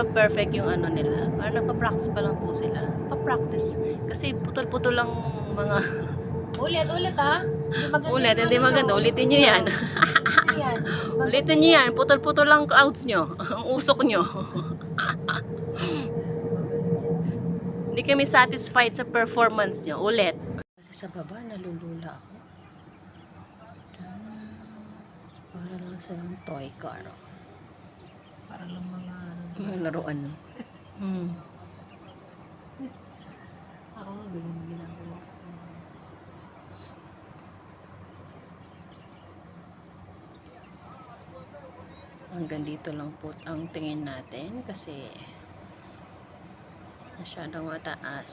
pa perfect yung ano nila. Parang nagpa-practice pa lang po sila. Pa-practice. Kasi putol-putol lang mga Ulit ha. Hindi maganda ulit. yung Hindi ano nyo. maganda. Ulitin nyo yan. Ulitin nyo yan. Hindi maganda Ulitin nyo yan. Putol-putol lang outs nyo. Ang usok nyo. Hindi kami satisfied sa performance nyo. Ulit. Kasi sa baba, nalulula ako. Para lang silang toy car. Para lang mga Laruan. Ako, ganyan ginagawa ko. Hanggang dito lang po ang tingin natin kasi masyadong mataas.